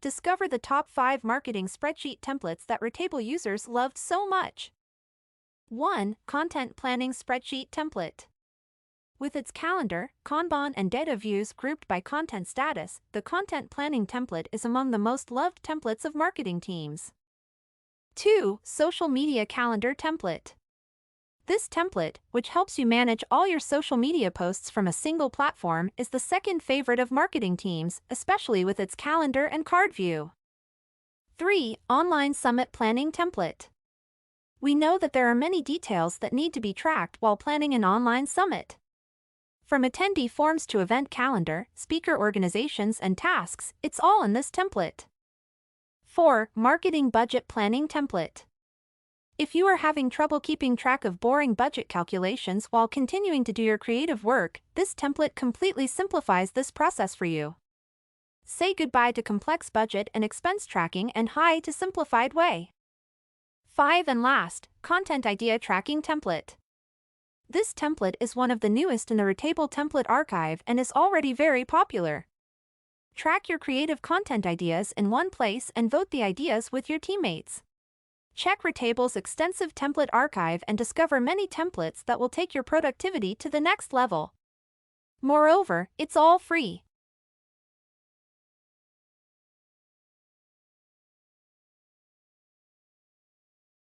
Discover the top 5 marketing spreadsheet templates that Retable users loved so much. 1. Content Planning Spreadsheet Template. With its calendar, Kanban, and data views grouped by content status, the content planning template is among the most loved templates of marketing teams. 2. Social Media Calendar Template. This template, which helps you manage all your social media posts from a single platform, is the second favorite of marketing teams, especially with its calendar and card view. 3. Online Summit Planning Template. We know that there are many details that need to be tracked while planning an online summit. From attendee forms to event calendar, speaker organizations, and tasks, it's all in this template. 4. Marketing Budget Planning Template. If you are having trouble keeping track of boring budget calculations while continuing to do your creative work, this template completely simplifies this process for you. Say goodbye to complex budget and expense tracking and hi to simplified way. 5. And last, Content Idea Tracking Template. This template is one of the newest in the Retable template archive and is already very popular. Track your creative content ideas in one place and vote the ideas with your teammates. Check Retable's extensive template archive and discover many templates that will take your productivity to the next level. Moreover, it's all free.